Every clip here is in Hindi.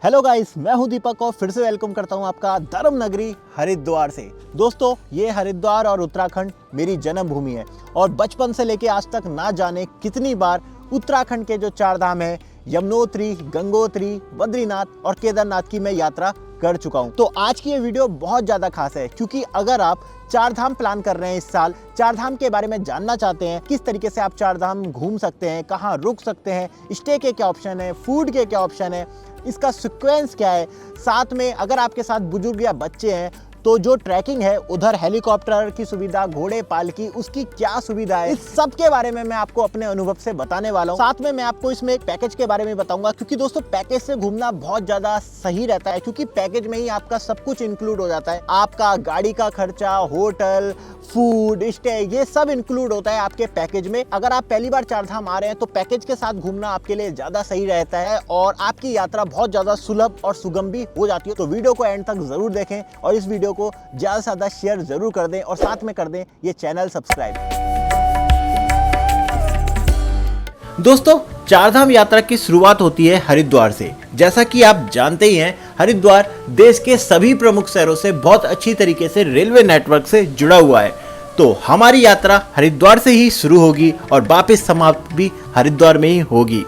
हेलो गाइस, मैं हूं दीपक और फिर से वेलकम करता हूं आपका धर्म नगरी हरिद्वार से। दोस्तों, ये हरिद्वार और उत्तराखंड मेरी जन्मभूमि है और बचपन से लेके आज तक ना जाने कितनी बार उत्तराखंड के जो चार धाम है यमुनोत्री, गंगोत्री, बद्रीनाथ और केदारनाथ की मैं यात्रा कर चुका हूं। तो आज की ये वीडियो बहुत ज़्यादा खास है क्योंकि अगर आप चार धाम प्लान कर रहे हैं इस साल, चार धाम के बारे में जानना चाहते हैं, किस तरीके से आप चार धाम घूम सकते हैं, कहाँ रुक सकते हैं, स्टे के क्या ऑप्शन है, फूड के क्या ऑप्शन है, इसका सीक्वेंस क्या है, साथ में अगर आपके साथ बुजुर्ग या बच्चे हैं तो जो ट्रैकिंग है उधर हेलीकॉप्टर की सुविधा, घोड़े पालकी, उसकी क्या सुविधा है, इस सब के बारे में मैं आपको अपने अनुभव से बताने वाला हूँ। साथ में मैं आपको इसमें एक पैकेज के बारे में बताऊंगा क्योंकि दोस्तों पैकेज से घूमना बहुत ज्यादा सही रहता है क्योंकि पैकेज में ही आपका सब कुछ इंक्लूड हो जाता है। आपका गाड़ी का खर्चा, होटल, फूड, स्टे, ये सब इंक्लूड होता है आपके पैकेज में। अगर आप पहली बार चार धाम आ रहे हैं तो पैकेज के साथ घूमना आपके लिए ज्यादा सही रहता है और आपकी यात्रा बहुत ज्यादा सुलभ और सुगम भी हो जाती है। तो वीडियो को एंड तक जरूर देखें और इस वीडियो को ज्यादा से ज्यादा शेयर जरूर कर दें और साथ में कर दें ये चैनल सब्सक्राइब। दोस्तों, चारधाम यात्रा की शुरुआत होती है हरिद्वार से। जैसा कि आप जानते ही हैं, हरिद्वार देश के सभी प्रमुख शहरों से बहुत अच्छी तरीके से रेलवे नेटवर्क से जुड़ा हुआ है। तो हमारी यात्रा हरिद्वार से ही शुरू होगी और वापस समाप्त भी हरिद्वार में ही होगी।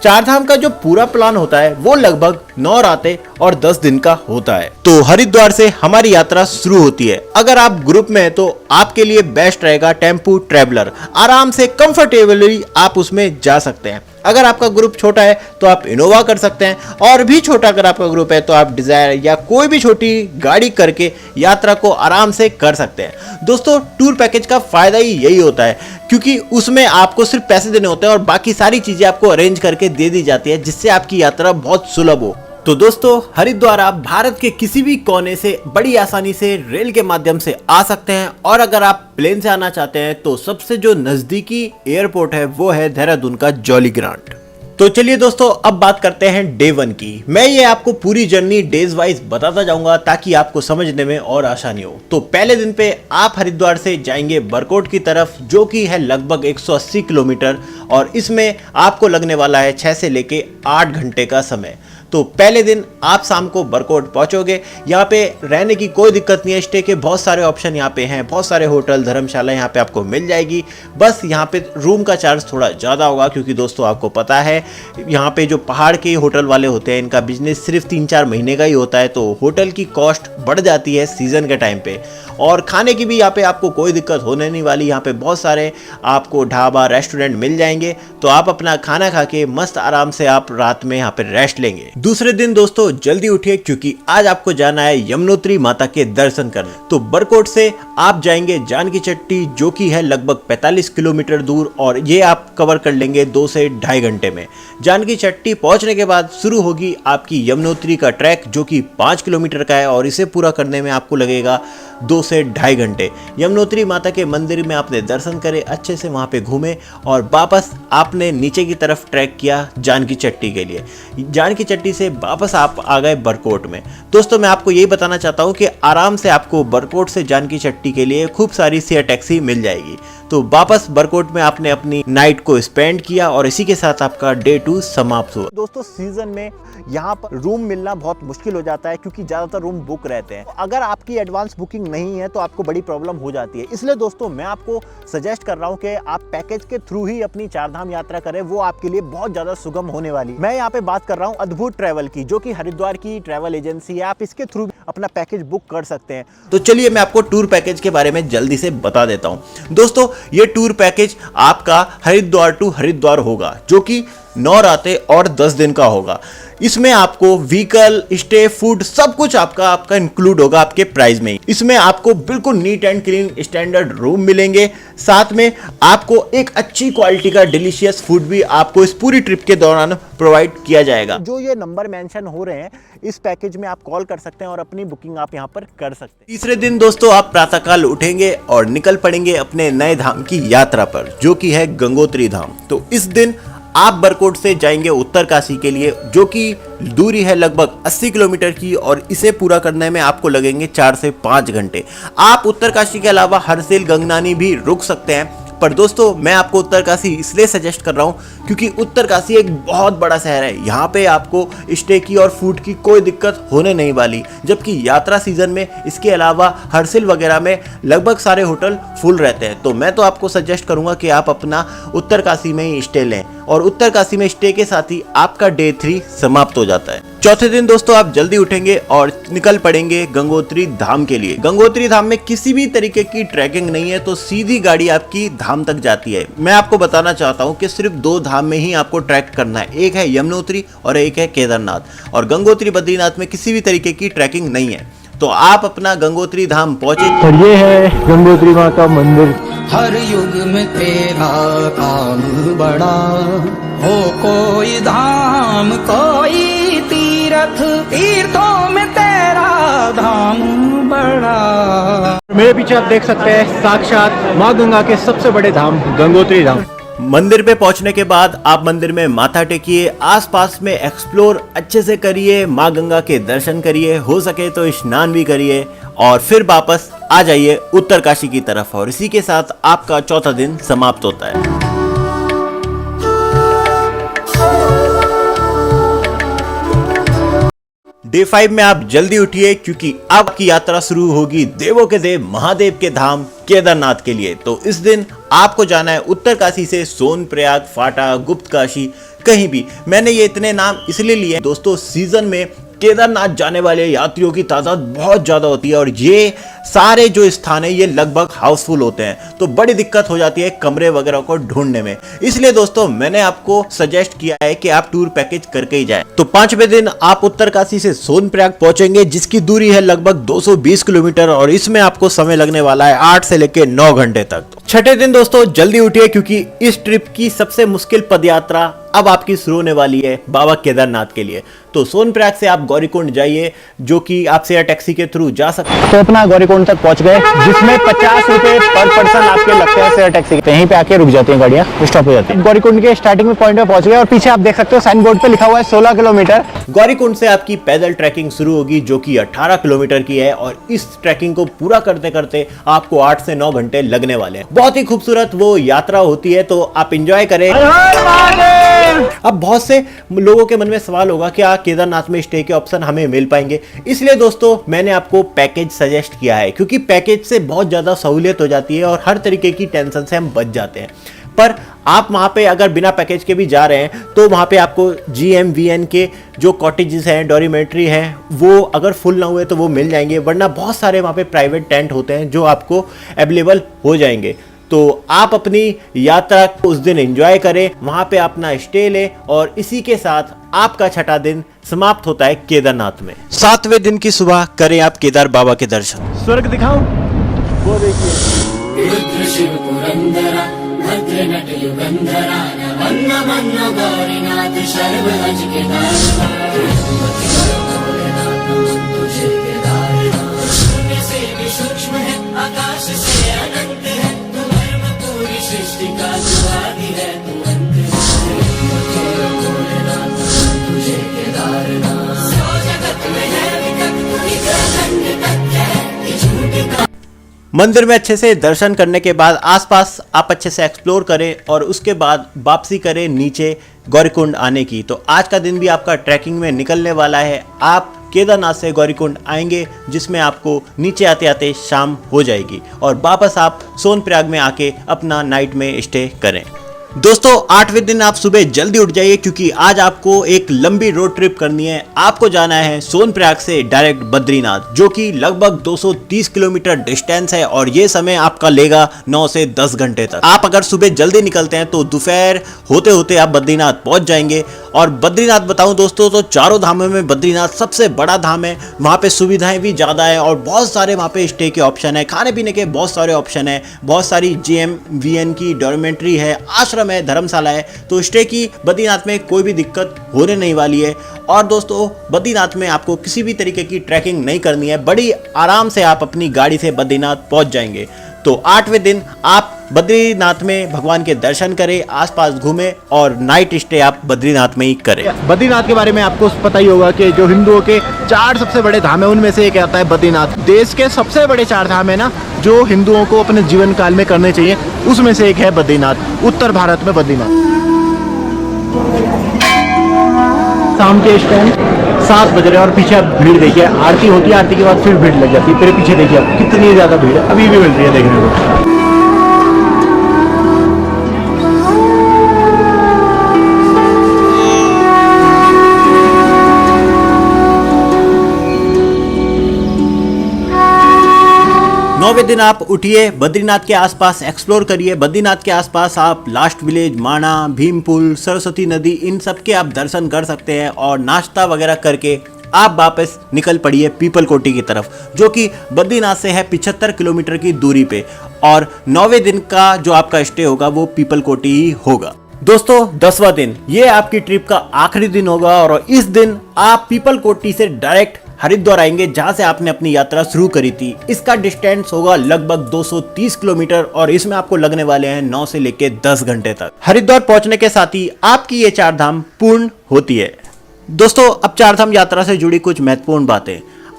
चारधाम का जो पूरा प्लान होता है वो लगभग 9 रातें और 10 दिन का होता है। तो हरिद्वार से हमारी यात्रा शुरू होती है। अगर आप ग्रुप में हैं तो आपके लिए बेस्ट रहेगा टेम्पू ट्रैवलर। आराम से कंफर्टेबली आप उसमें जा सकते हैं। अगर आपका ग्रुप छोटा है तो आप इनोवा कर सकते हैं और भी छोटा अगर आपका ग्रुप है तो आप डिजायर या कोई भी छोटी गाड़ी करके यात्रा को आराम से कर सकते हैं। दोस्तों, टूर पैकेज का फायदा ही यही होता है क्योंकि उसमें आपको सिर्फ पैसे देने होते हैं और बाकी सारी चीजें आपको अरेंज करके दे दी जाती है जिससे आपकी यात्रा बहुत सुलभ हो। तो दोस्तों, हरिद्वार आप भारत के किसी भी कोने से बड़ी आसानी से रेल के माध्यम से आ सकते हैं और अगर आप प्लेन से आना चाहते हैं तो सबसे जो नजदीकी एयरपोर्ट है वो है देहरादून का जॉली ग्रांट। तो चलिए दोस्तों, अब बात करते हैं डे 1 की। मैं ये आपको पूरी जर्नी डेज वाइज बताता जाऊंगा ताकि आपको समझने में और आसानी हो। तो पहले दिन पे आप हरिद्वार से जाएंगे बरकोट की तरफ जो कि है लगभग 180 किलोमीटर और इसमें आपको लगने वाला है 6 से लेके 8 घंटे का समय। तो पहले दिन आप शाम को बरकोट पहुंचोगे। यहाँ पे रहने की कोई दिक्कत नहीं है, स्टे के बहुत सारे ऑप्शन यहाँ पे हैं, बहुत सारे होटल, धर्मशाला यहाँ पे आपको मिल जाएगी। बस यहाँ पे रूम का चार्ज थोड़ा ज़्यादा होगा क्योंकि दोस्तों आपको पता है यहाँ पे जो पहाड़ के होटल वाले होते हैं इनका बिजनेस सिर्फ 3-4 महीने का ही होता है, तो होटल की कॉस्ट बढ़ जाती है सीजन के टाइम पे। और खाने की भी यहाँ पे आपको कोई दिक्कत होने नहीं वाली। यहाँ पे बहुत सारे आपको ढाबा, रेस्टोरेंट मिल जाएंगे, तो आप अपना खाना खा के मस्त आराम से आप रात में यहाँ पे रेस्ट लेंगे। दूसरे दिन दोस्तों जल्दी उठिए क्योंकि आज आपको जाना है यमुनोत्री माता के दर्शन करने। तो बरकोट से आप जाएंगे जानकी चट्टी जो कि है लगभग 45 किलोमीटर दूर और ये आप कवर कर लेंगे 2 से 2.5 घंटे में। जानकी चट्टी पहुंचने के बाद शुरू होगी आपकी यमुनोत्री का ट्रैक जो कि 5 किलोमीटर का है और इसे पूरा करने में आपको लगेगा 2 से 2.5 घंटे। यमुनोत्री माता के मंदिर में आपने दर्शन करे, अच्छे से वहां पे घूमे और वापस आपने नीचे की तरफ ट्रैक किया जानकी चट्टी के लिए। जानकी चट्टी से वापस आप आ गए बरकोट में। दोस्तों, मैं आपको यही बताना चाहता हूं कि आराम से आपको बरकोट से जानकी चट्टी के लिए खूब सारी शेयर टैक्सी मिल जाएगी। तो वापस बरकोट में आपने अपनी नाइट को स्पेंड किया और इसी के साथ आपका डे 2 समाप्त हुआ। दोस्तों, सीजन में यहाँ पर रूम मिलना बहुत मुश्किल हो जाता है क्योंकि ज्यादातर रूम बुक रहते हैं। अगर आपकी एडवांस बुकिंग नहीं है तो आपको बड़ी प्रॉब्लम हो जाती है। इसलिए दोस्तों मैं आपको सजेस्ट कर रहा हूँ कि आप पैकेज के थ्रू ही अपनी चारधाम यात्रा करें, वो आपके लिए बहुत ज्यादा सुगम होने वाली है। मैं यहाँ पे बात कर रहा हूँ अद्भुत ट्रैवल की जो कि हरिद्वार की ट्रैवल एजेंसी है। आप इसके थ्रू अपना पैकेज बुक कर सकते हैं। तो चलिए मैं आपको टूर पैकेज के बारे में जल्दी से बता देता हूँ। दोस्तों, ये टूर पैकेज आपका हरिद्वार टू हरिद्वार होगा जो कि 9 रातें और 10 दिन का होगा। इसमें आपको व्हीकल, स्टे, फूड सब कुछ आपका इंक्लूड होगा आपके प्राइस में ही। इसमें आपको बिल्कुल neat and clean standard room मिलेंगे, साथ में आपको एक अच्छी क्वालिटी का डिलीशियस फूड भी आपको इस पूरी ट्रिप के दौरान प्रोवाइड किया जाएगा। जो ये नंबर मेंशन हो रहे हैं इस पैकेज में आप कॉल कर सकते हैं और अपनी बुकिंग आप यहाँ पर कर सकते हैं। तीसरे दिन दोस्तों आप प्रातःकाल उठेंगे और निकल पड़ेंगे अपने नए धाम की यात्रा पर जो कि है गंगोत्री धाम। तो इस दिन आप बरकोट से जाएंगे उत्तरकाशी के लिए जो कि दूरी है लगभग 80 किलोमीटर की और इसे पूरा करने में आपको लगेंगे 4 से 5 घंटे। आप उत्तरकाशी के अलावा हरसिल, गंगनानी भी रुक सकते हैं। पर दोस्तों मैं आपको उत्तरकाशी इसलिए सजेस्ट कर रहा हूँ क्योंकि उत्तरकाशी एक बहुत बड़ा शहर है। यहाँ पे आपको स्टे की और फूड की कोई दिक्कत होने नहीं वाली, जबकि यात्रा सीजन में इसके अलावा हर्सिल वगैरह में लगभग सारे होटल फुल रहते हैं। तो मैं तो आपको सजेस्ट करूँगा कि आप अपना उत्तरकाशी में ही स्टे लें, और उत्तरकाशी में स्टे के साथ ही आपका डे 3 समाप्त हो जाता है। चौथे दिन दोस्तों आप जल्दी उठेंगे और निकल पड़ेंगे गंगोत्री धाम के लिए। गंगोत्री धाम में किसी भी तरीके की ट्रैकिंग नहीं है, तो सीधी गाड़ी आपकी धाम तक जाती है। मैं आपको बताना चाहता हूँ कि सिर्फ 2 धाम में ही आपको ट्रैक करना है, एक है यमुनोत्री और एक है केदारनाथ। और गंगोत्री बद्रीनाथ में किसी भी तरीके की ट्रैकिंग नहीं है। तो आप अपना गंगोत्री धाम पहुंचे। और ये है गंगोत्री माँ का मंदिर। हर युग में तेरा काम बड़ा हो, कोई धाम कोई तीर्थ, तीर्थों में तेरा धाम बड़ा। मेरे पीछे आप देख सकते हैं साक्षात माँ गंगा के सबसे बड़े धाम गंगोत्री धाम। मंदिर पे पहुंचने के बाद आप मंदिर में माथा टेकिए, आसपास में एक्सप्लोर अच्छे से करिए, माँ गंगा के दर्शन करिए, हो सके तो स्नान भी करिए और फिर वापस आ जाइए उत्तरकाशी की तरफ। और इसी के साथ आपका चौथा दिन समाप्त होता है। डे 5 में आप जल्दी उठिए क्योंकि आपकी यात्रा शुरू होगी देवों के देव महादेव के धाम केदारनाथ के लिए। तो इस दिन आपको जाना है उत्तरकाशी से सोनप्रयाग, फाटा, गुप्तकाशी, कहीं भी। मैंने ये इतने नाम इसलिए लिए दोस्तों, सीजन में केदारनाथ जाने वाले यात्रियों की तादाद बहुत ज़्यादा होती है और ये सारे जो स्थान है ये लगभग हाउसफुल होते हैं, तो बड़ी दिक्कत हो जाती है कमरे वगैरह को ढूंढने में। इसलिए दोस्तों मैंने आपको सजेस्ट किया है कि आप टूर पैकेज करके ही जाएं। तो 5वें दिन आप उत्तरकाशी से सोनप्रयाग पहुंचेंगे, जिसकी दूरी है लगभग 220 किलोमीटर, और इसमें आपको समय लगने वाला है 8 से लेकर 9 घंटे तक। छठे दिन दोस्तों जल्दी उठिए क्योंकि इस ट्रिप की सबसे मुश्किल पदयात्रा अब आपकी शुरू होने वाली है बाबा केदारनाथ के लिए। तो सोनप्रयाग से आप गौरीकुंड जाइए, जो कि आप शेयर टैक्सी के थ्रू जा सकते हैं। तो अपना गौरीकुंड तक पहुंच गए, जिसमें 50 रुपए पर पर्सन आपके लगते हैं शेयर टैक्सी के। यहीं पे आके रुक जाती हैं गाड़ियां, स्टॉप हो जाती है। गौरीकुंड के स्टार्टिंग में पॉइंट पे पहुंच गए और पीछे आप देख सकते हो साइन बोर्ड पे लिखा हुआ है 16 किलोमीटर। गौरीकुंड से आपकी पैदल ट्रैकिंग शुरू होगी जो कि 18 किलोमीटर की है, और इस ट्रैकिंग को पूरा करते करते आपको 8 से 9 घंटे लगने वाले हैं। बहुत ही खूबसूरत वो यात्रा होती है, तो आप एंजॉय करें। अब बहुत से लोगों के मन में सवाल होगा क्या केदारनाथ में स्टे के ऑप्शन हमें मिल पाएंगे, इसलिए दोस्तों मैंने आपको पैकेज सजेस्ट किया है, क्योंकि पैकेज से बहुत ज़्यादा सहूलियत हो जाती है और हर तरीके की टेंशन से हम बच जाते हैं। पर आप वहाँ पे अगर बिना पैकेज के भी जा रहे हैं तो वहाँ पे आपको GMVN के जो कॉटेजेस हैं, डॉर्मेट्री हैं, वो अगर फुल ना हुए तो वो मिल जाएंगे, वरना बहुत सारे वहाँ पे प्राइवेट टेंट होते हैं जो आपको अवेलेबल हो जाएंगे। तो आप अपनी यात्रा को उस दिन एंजॉय करें, वहाँ पे अपना स्टे लें, और इसी के साथ आपका छठा दिन समाप्त होता है केदारनाथ में। 7वें दिन की सुबह करें आप केदार बाबा के दर्शन। स्वर्ग दिखाऊं? वो देखिए। रुद्र शिव पुरंदरा भद्र नट युगंधरा वन्न मन्न गौरीनाथ शर्वहज शून्य से भी सूक्ष्म है, आकाश से अनंत है, तू धर्म पूरी सृष्टि का तू आदि है, तू अंत है, भोलेनाथ तुझे केदारनाथ। सौ जगत में है विकट तू ही अखंड तथ्य है, कि झूठ का। मंदिर में अच्छे से दर्शन करने के बाद आसपास आप अच्छे से एक्सप्लोर करें और उसके बाद वापसी करें नीचे गौरीकुंड आने की। तो आज का दिन भी आपका ट्रैकिंग में निकलने वाला है। आप केदारनाथ से गौरीकुंड आएंगे, जिसमें आपको नीचे आते आते शाम हो जाएगी, और वापस आप सोनप्रयाग में आके अपना नाइट में स्टे करें। दोस्तों 8वें दिन आप सुबह जल्दी उठ जाइए क्योंकि आज आपको एक लंबी रोड ट्रिप करनी है। आपको जाना है सोनप्रयाग से डायरेक्ट बद्रीनाथ, जो कि लगभग 230 किलोमीटर डिस्टेंस है, और ये समय आपका लेगा 9 से 10 घंटे तक। आप अगर सुबह जल्दी निकलते हैं तो दोपहर होते होते आप बद्रीनाथ पहुंच जाएंगे। और बद्रीनाथ बताऊं दोस्तों तो चारों धामों में बद्रीनाथ सबसे बड़ा धाम है। वहाँ पे सुविधाएं भी ज़्यादा है और बहुत सारे वहाँ पे स्टे के ऑप्शन है, खाने पीने के बहुत सारे ऑप्शन है, बहुत सारी GMVN की डॉर्मेट्री है, आश्रम है, धर्मशाला है। तो स्टे की बद्रीनाथ में कोई भी दिक्कत होने नहीं वाली है। और दोस्तों बद्रीनाथ में आपको किसी भी तरीके की ट्रैकिंग नहीं करनी है, बड़ी आराम से आप अपनी गाड़ी से बद्रीनाथ पहुंच जाएंगे। तो 8वें दिन आप बद्रीनाथ में भगवान के दर्शन करें, आसपास घूमें और नाइट स्टे आप बद्रीनाथ में ही करें। बद्रीनाथ के बारे में आपको पता ही होगा कि जो हिंदुओं के 4 सबसे बड़े धाम है उनमें से एक आता है बद्रीनाथ। देश के सबसे बड़े 4 धाम है ना जो हिंदुओं को अपने जीवन काल में करने चाहिए, उसमें से एक है बद्रीनाथ, उत्तर भारत में बद्रीनाथ। शाम के इस टाइम 7 बज रहे हैं और पीछे आप भीड़ देखिए, आरती होती है, आरती के बाद फिर भीड़ लग जाती है। फिर पीछे देखिए आप कितनी ज्यादा भीड़ है, अभी भी मिल रही है देखने को। 9वें दिन आप उठिए, बद्रीनाथ के आसपास एक्सप्लोर करिए। बद्रीनाथ के आसपास आप लास्ट विलेज, माणा, भीमपुल, सरस्वती नदी, इन सब के आप दर्शन कर सकते हैं और नाश्ता वगैरह करके आप वापस निकल पड़िए पीपल कोटी की तरफ, जो कि बद्रीनाथ से है 75 किलोमीटर की दूरी पे। और 9वें दिन का जो आपका स्टे होगा वो पीपल कोटी ही होगा। दोस्तों 10वां दिन, ये आपकी ट्रिप का आखिरी दिन होगा और इस दिन आप पीपल कोटी से डायरेक्ट हरिद्वार आएंगे, जहां से आपने अपनी यात्रा शुरू करी थी। इसका डिस्टेंस होगा लगभग 230 किलोमीटर और इसमें आपको लगने वाले हैं 9 से लेके 10 घंटे तक। हरिद्वार पहुंचने के साथ ही आपकी ये 4 धाम पूर्ण होती है। दोस्तों अब 4 धाम यात्रा से जुड़ी कुछ महत्वपूर्ण बातें।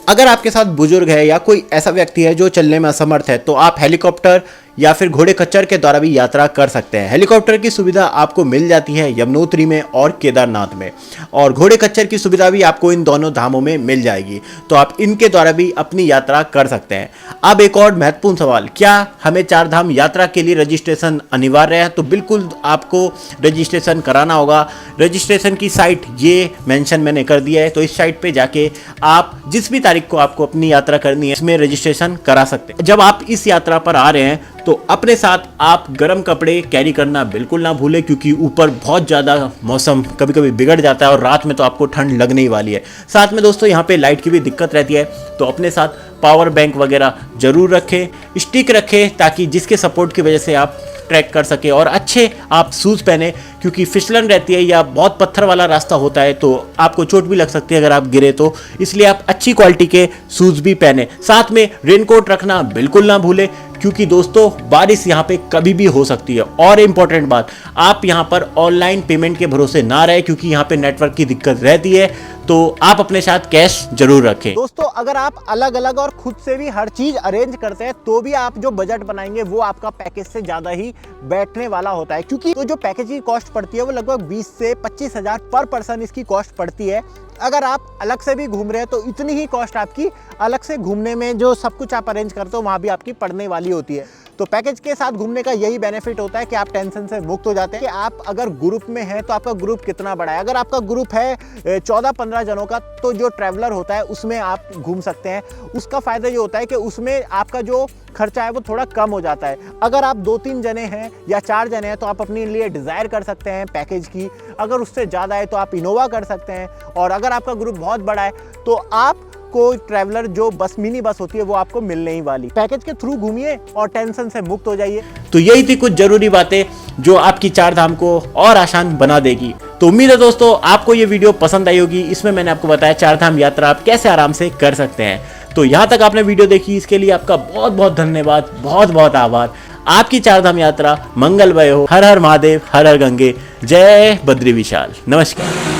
अगर आपके साथ बुजुर्ग है या कोई ऐसा व्यक्ति है जो चलने में असमर्थ है तो आप हेलीकॉप्टर या फिर घोड़े खच्चर के द्वारा भी यात्रा कर सकते हैं। हेलीकॉप्टर की सुविधा आपको मिल जाती है यमुनोत्री में और केदारनाथ में, और घोड़े खच्चर की सुविधा भी आपको इन दोनों धामों में मिल जाएगी, तो आप इनके द्वारा भी अपनी यात्रा कर सकते हैं। अब एक और महत्वपूर्ण सवाल, क्या हमें 4 धाम यात्रा के लिए रजिस्ट्रेशन अनिवार्य है? तो बिल्कुल आपको रजिस्ट्रेशन कराना होगा। रजिस्ट्रेशन की साइट ये मेंशन मैंने कर दिया है, तो इस साइट पे जाके आप जिस भी तारीख को आपको अपनी यात्रा करनी है इसमें रजिस्ट्रेशन करा सकते हैं। जब आप इस यात्रा पर आ रहे हैं तो अपने साथ आप गर्म कपड़े कैरी करना बिल्कुल ना भूलें, क्योंकि ऊपर बहुत ज़्यादा मौसम कभी कभी बिगड़ जाता है और रात में तो आपको ठंड लगने ही वाली है। साथ में दोस्तों यहाँ पे लाइट की भी दिक्कत रहती है, तो अपने साथ पावर बैंक वगैरह जरूर रखें, स्टिक रखें, ताकि जिसके सपोर्ट की वजह से आप ट्रैक कर सके, और अच्छे आप शूज़ पहने, क्योंकि फिसलन रहती है या बहुत पत्थर वाला रास्ता होता है तो आपको चोट भी लग सकती है अगर आप गिरे तो, इसलिए आप अच्छी क्वालिटी के शूज़ भी पहने। साथ में रेनकोट रखना बिल्कुल ना भूलें, क्योंकि दोस्तों बारिश यहाँ पे कभी भी हो सकती है। और इम्पोर्टेंट बात, आप यहाँ पर ऑनलाइन पेमेंट के भरोसे ना रहे, क्योंकि यहाँ पे नेटवर्क की दिक्कत रहती है, तो आप अपने साथ कैश जरूर रखें। दोस्तों अगर आप अलग अलग और खुद से भी हर चीज अरेंज करते हैं तो भी आप जो बजट बनाएंगे वो आपका पैकेज से ज्यादा ही बैठने वाला होता है, क्योंकि तो जो पैकेज की कॉस्ट पड़ती है वो लगभग 20 से 25 हज़ार पर पर्सन इसकी कॉस्ट पड़ती है। अगर आप अलग से भी घूम रहे हैं तो इतनी ही कॉस्ट आपकी अलग से घूमने में जो सब कुछ आप अरेंज करते हो वहाँ भी आपकी पड़ने वाली होती है। तो पैकेज के साथ घूमने का यही बेनिफिट होता है कि आप टेंशन से मुक्त हो जाते हैं कि आप अगर ग्रुप में हैं तो आपका ग्रुप कितना बड़ा है। अगर आपका ग्रुप है 14-15 जनों का तो जो ट्रैवलर होता है उसमें आप घूम सकते हैं। उसका फ़ायदा ये होता है कि उसमें आपका जो खर्चा है वो थोड़ा कम हो जाता है। अगर आप 2-3 जने हैं या 4 जने हैं तो आप अपने लिए डिज़ायर कर सकते हैं पैकेज की। अगर उससे ज़्यादा है तो आप इनोवा कर सकते हैं, और अगर आपका ग्रुप बहुत बड़ा है तो आप कोई ट्रैवलर जो बस मिनी बस होती है वो आपको मिलने ही वाली। पैकेज के थ्रू घूमिए और टेंशन से मुक्त हो जाइए। तो यही थी कुछ जरूरी बातें जो आपकी 4 धाम को और आसान बना देगी। तो उम्मीद है दोस्तों आपको ये वीडियो पसंद आई होगी। इसमें मैंने आपको बताया 4 धाम यात्रा आप कैसे आराम से कर सकते हैं। तो यहाँ तक आपने वीडियो देखी, इसके लिए आपका बहुत बहुत धन्यवाद, बहुत बहुत आभार। आपकी 4 धाम यात्रा मंगलमय हो। हर हर महादेव, हर हर गंगे, जय बद्री विशाल। नमस्कार।